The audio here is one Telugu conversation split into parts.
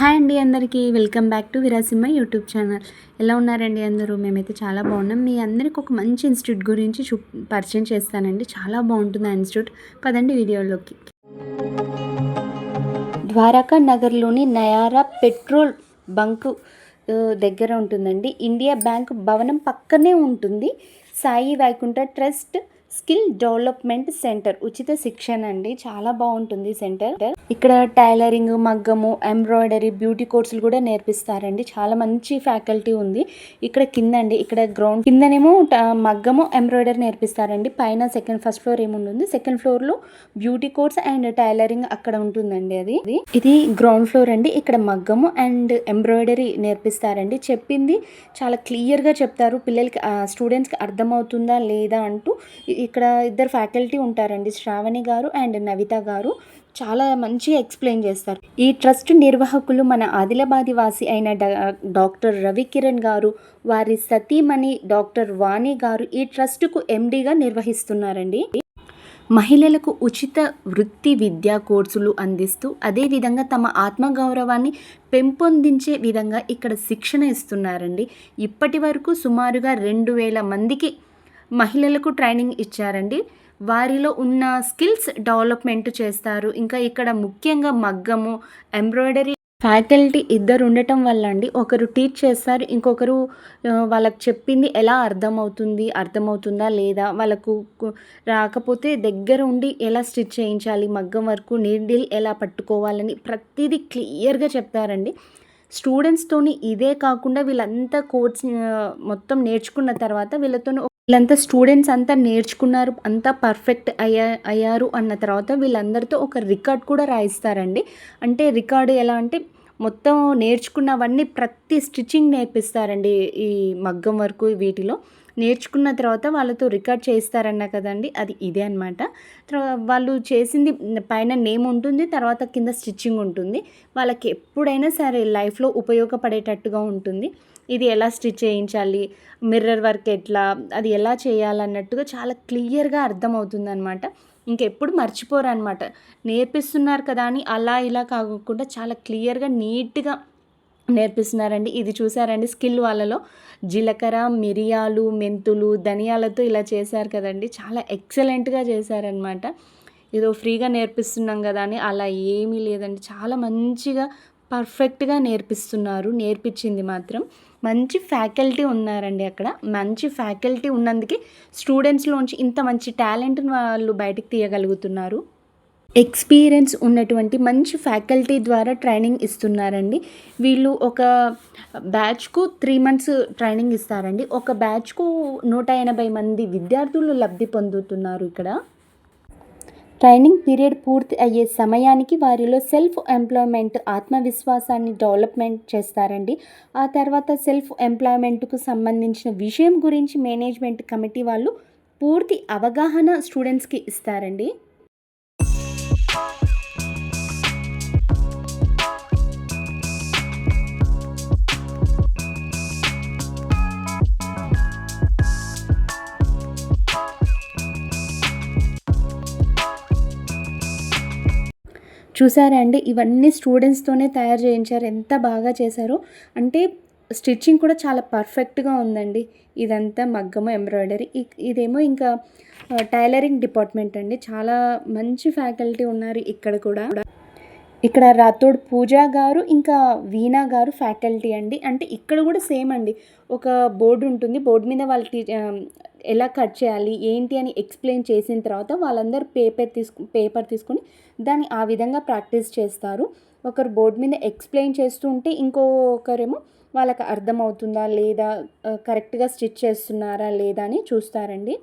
హాయ్ అండి అందరికీ welcome back to Virasimma YouTube channel. ఎలా ఉన్నారండి అందరూ? మేమైతే చాలా బాగున్నాం. మీ అందరికి ఒక మంచి ఇన్స్టిట్యూట్ గురించి పరిచయం చేస్తానండి. చాలా బాగుంటుంది ఆ ఇన్స్టిట్యూట్. పదండి వీడియోలోకి. ద్వారకా నగర్లోని నయారా పెట్రోల్ బంకు దగ్గర ఉంటుందండి. ఇండియా బ్యాంక్ భవనం పక్కనే ఉంటుంది. Sai Vaikuntha trust skill development centre ఉచిత శిక్షణ అండి. చాలా బాగుంటుంది సెంటర్. ఇక్కడ టైలరింగ్, మగ్గము, ఎంబ్రాయిడరీ, బ్యూటీ కోర్సులు కూడా నేర్పిస్తారండి. చాలా మంచి ఫ్యాకల్టీ ఉంది. ఇక్కడ కింద అండి, ఇక్కడ గ్రౌండ్ కిందనేమో మగ్గము, ఎంబ్రాయిడరీ నేర్పిస్తారండి. పైన ఫస్ట్ ఫ్లోర్ ఏముంటుంది, సెకండ్ ఫ్లోర్ లో బ్యూటీ కోర్స్ అండ్ టైలరింగ్ అక్కడ ఉంటుందండి. ఇది గ్రౌండ్ ఫ్లోర్ అండి. ఇక్కడ మగ్గము అండ్ ఎంబ్రాయిడరీ నేర్పిస్తారండి. చెప్పింది చాలా క్లియర్గా చెప్తారు. పిల్లలకి స్టూడెంట్స్కి అర్థమవుతుందా లేదా అంటూ ఇక్కడ ఇద్దరు ఫ్యాకల్టీ ఉంటారండి, శ్రావణి గారు అండ్ నవిత గారు. చాలా మంచిగా ఎక్స్ప్లెయిన్ చేస్తారు. ఈ ట్రస్ట్ నిర్వాహకులు మన ఆదిలాబాద్ వాసి అయిన డాక్టర్ రవికిరణ్ గారు, వారి సతీమణి డాక్టర్ వాణి గారు ఈ ట్రస్టుకు ఎండీగా నిర్వహిస్తున్నారండి. మహిళలకు ఉచిత వృత్తి విద్యా కోర్సులు అందిస్తూ అదేవిధంగా తమ ఆత్మగౌరవాన్ని పెంపొందించే విధంగా ఇక్కడ శిక్షణ ఇస్తున్నారండి. ఇప్పటి వరకు సుమారుగా 2000 మందికి మహిళలకు ట్రైనింగ్ ఇచ్చారండి. వారిలో ఉన్న స్కిల్స్ డెవలప్మెంట్ చేస్తారు. ఇంకా ఇక్కడ ముఖ్యంగా మగ్గము, ఎంబ్రాయిడరీ ఫ్యాకల్టీ ఇద్దరు ఉండటం వల్ల అండి, ఒకరు టీచ్ చేస్తారు, ఇంకొకరు వాళ్ళకి చెప్పింది ఎలా అర్థమవుతుందా లేదా, వాళ్ళకు రాకపోతే దగ్గర ఉండి ఎలా స్టిచ్ చేయించాలి, మగ్గం వరకు నీడిల్ ఎలా పట్టుకోవాలని ప్రతిదీ క్లియర్గా చెప్తారండి. స్టూడెంట్స్తోని ఇదే కాకుండా వీళ్ళంతా కోర్స్ మొత్తం నేర్చుకున్న తర్వాత వీళ్ళంతా స్టూడెంట్స్ అంతా నేర్చుకున్నారు, అంతా పర్ఫెక్ట్ అయ్యారు అన్న తర్వాత వీళ్ళందరితో ఒక రికార్డ్ కూడా రాయిస్తారండి. అంటే రికార్డు ఎలా అంటే మొత్తం నేర్చుకున్నవన్నీ ప్రతి స్టిచ్చింగ్ నేర్పిస్తారండి. ఈ మగ్గం వరకు వీటిలో నేర్చుకున్న తర్వాత వాళ్ళతో రికార్డ్ చేయిస్తారన్న కదండి, అది ఇదే అనమాట. వాళ్ళు చేసింది పైన నేమ్ ఉంటుంది, తర్వాత కింద స్టిచ్చింగ్ ఉంటుంది. వాళ్ళకి ఎప్పుడైనా సరే లైఫ్లో ఉపయోగపడేటట్టుగా ఉంటుంది. ఇది ఎలా స్టిచ్ చేయించాలి, మిర్రర్ వర్క్ ఎట్లా, అది ఎలా చేయాలన్నట్టుగా చాలా క్లియర్గా అర్థమవుతుంది అనమాట. ఇంకెప్పుడు మర్చిపోరు అనమాట. నేర్పిస్తున్నారు కదా అని అలా ఇలా కాకుండా చాలా క్లియర్గా నీట్గా నేర్పిస్తున్నారండి. ఇది చూసారండి, స్కిల్ వాళ్ళలో జీలకర్ర, మిరియాలు, మెంతులు, ధనియాలతో ఇలా చేశారు కదండి, చాలా ఎక్సలెంట్గా చేశారనమాట. ఏదో ఫ్రీగా నేర్పిస్తున్నాం కదా అని అలా ఏమీ లేదండి. చాలా మంచిగా పర్ఫెక్ట్గా నేర్పిస్తున్నారు. నేర్పించింది మాత్రం మంచి ఫ్యాకల్టీ ఉన్నారండి. అక్కడ మంచి ఫ్యాకల్టీ ఉన్నందుకే స్టూడెంట్స్లోంచి ఇంత మంచి టాలెంట్ని వాళ్ళు బయటకు తీయగలుగుతున్నారు. ఎక్స్పీరియన్స్ ఉన్నటువంటి మంచి ఫ్యాకల్టీ ద్వారా ట్రైనింగ్ ఇస్తున్నారండి. వీళ్ళు ఒక బ్యాచ్కు 3 months ట్రైనింగ్ ఇస్తారండి. ఒక బ్యాచ్కు 180 మంది విద్యార్థులు లబ్ధి పొందుతున్నారు. ఇక్కడ ట్రైనింగ్ పీరియడ్ పూర్తి అయ్యే సమయానికి వారిలో సెల్ఫ్ ఎంప్లాయ్మెంట్, ఆత్మవిశ్వాసాన్ని డెవలప్మెంట్ చేస్తారండి. ఆ తర్వాత సెల్ఫ్ ఎంప్లాయ్మెంట్కు సంబంధించిన విషయం గురించి మేనేజ్మెంట్ కమిటీ వాళ్ళు పూర్తి అవగాహన స్టూడెంట్స్కి ఇస్తారండి. చూసారా అండి, ఇవన్నీ స్టూడెంట్స్తోనే తయారు చేయించారు. ఎంత బాగా చేశారో అంటే స్టిచ్చింగ్ కూడా చాలా పర్ఫెక్ట్గా ఉందండి. ఇదంతా మగ్గము, ఎంబ్రాయిడరీ. ఇదేమో ఇంకా టైలరింగ్ డిపార్ట్మెంట్ అండి. చాలా మంచి ఫ్యాకల్టీ ఉన్నారు ఇక్కడ కూడా. ఇక్కడ రాథోడ్ పూజా గారు ఇంకా వీణా గారు ఫ్యాకల్టీ అండి. అంటే ఇక్కడ కూడా సేమ్ అండి, ఒక బోర్డు ఉంటుంది, బోర్డు మీద వాళ్ళు ఎలా కట్ చేయాలి ఏంటి అని ఎక్స్ప్లెయిన్ చేసిన తర్వాత వాళ్ళందరూ పేపర్ తీసుకొని దాన్ని ఆ విధంగా ప్రాక్టీస్ చేస్తారు. ఒకరు బోర్డు మీద ఎక్స్ప్లెయిన్ చేస్తూ ఉంటే ఇంకొకరేమో వాళ్ళకి అర్థమవుతుందా లేదా, కరెక్ట్గా స్టిచ్ చేస్తున్నారా లేదా అని చూస్తారండి.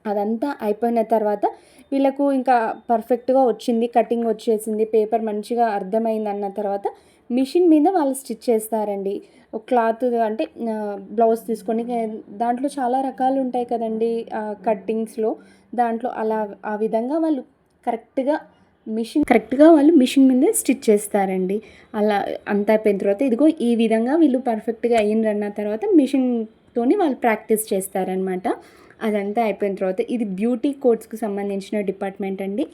అదంతా అయిపోయిన తర్వాత వీళ్ళకు ఇంకా పర్ఫెక్ట్గా వచ్చింది, కటింగ్ వచ్చేసింది, పేపర్ మంచిగా అర్థమైంది అన్న తర్వాత మిషన్ మీద వాళ్ళు స్టిచ్ చేస్తారండి. ఒక క్లాత్ అంటే బ్లౌజ్ తీసుకొని దాంట్లో చాలా రకాలు ఉంటాయి కదండి కట్టింగ్స్లో, దాంట్లో అలా ఆ విధంగా వాళ్ళు కరెక్ట్గా వాళ్ళు మిషన్ మీద స్టిచ్ చేస్తారండి. అలా అంతా అయిపోయిన తర్వాత ఇదిగో ఈ విధంగా వీళ్ళు పర్ఫెక్ట్గా అయ్యిందన్న తర్వాత మిషన్తోని వాళ్ళు ప్రాక్టీస్ చేస్తారనమాట. అదంతా అయిపోయిన తర్వాత ఇది బ్యూటీ కోర్స్కి సంబంధించిన డిపార్ట్మెంట్ అండి.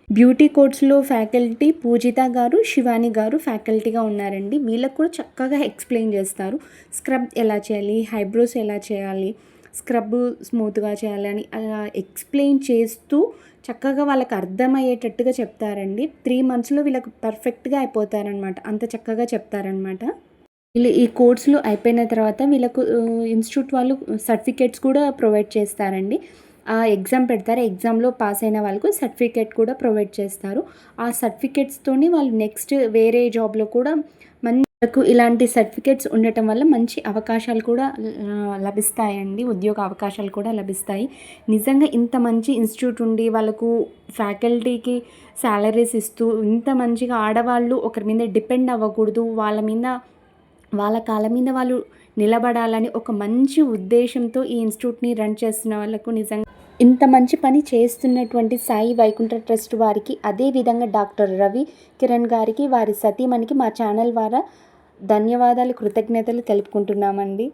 బ్యూటీ కోర్స్‌లో ఫ్యాకల్టీ పూజిత గారు, శివాని గారు ఫ్యాకల్టీగా ఉన్నారండి. వీళ్ళకి కూడా చక్కగా ఎక్స్‌ప్లెయిన్ చేస్తారు. స్క్రబ్ ఎలా చేయాలి, ఐబ్రోస్ ఎలా చేయాలి, స్క్రబ్ స్మూత్‌గా చేయాలని అలా ఎక్స్‌ప్లెయిన్ చేస్తూ చక్కగా వాళ్ళకి అర్థమయ్యేటట్టుగా చెప్తారండి. 3 మంత్స్‌లో వీళ్ళకి పర్ఫెక్ట్‌గా అయిపోతారనమాట. అంత చక్కగా చెప్తారనమాట. వీళ్ళు ఈ కోర్సులు అయిపోయిన తర్వాత వీళ్ళకు ఇన్‌స్టిట్యూట్ వాళ్ళు సర్టిఫికేట్స్ కూడా ప్రొవైడ్ చేస్తారండి. ఆ ఎగ్జామ్ పెడతారు. ఎగ్జామ్‌లో పాస్ అయిన వాళ్ళకు సర్టిఫికేట్ కూడా ప్రొవైడ్ చేస్తారు. ఆ సర్టిఫికేట్స్‌తోని వాళ్ళు నెక్స్ట్ వేరే జాబ్‌లో కూడా వాళ్ళకు ఇలాంటి సర్టిఫికేట్స్ ఉండటం వల్ల మంచి అవకాశాలు కూడా లభిస్తాయండి. ఉద్యోగ అవకాశాలు కూడా లభిస్తాయి. నిజంగా ఇంత మంచి ఇన్‌స్టిట్యూట్ ఉండి వాళ్ళకు ఫ్యాకల్టీకి సాలరీస్ ఇస్తూ ఇంత మంచిగా ఆడవాళ్ళు ఒకరి మీద డిపెండ్ అవ్వకూడదు. వాళ్ళ కాళ్ళ మీద వాళ్ళు నిలబడాలని ఒక మంచి ఉద్దేశంతో ఈ ఇన్‌స్టిట్యూట్‌ని రన్ చేస్తున్న వాళ్ళకు నిజంగా ఇంత మంచి పని చేస్తున్నటువంటి సాయి వైకుంఠ ట్రస్ట్ వారికి, అదే విధంగా డాక్టర్ రవి కిరణ్ గారికి, వారి సతీమణికి మా ఛానల్ ద్వారా ధన్యవాదాలు, కృతజ్ఞతలు తెలుపుకుంటున్నామండి.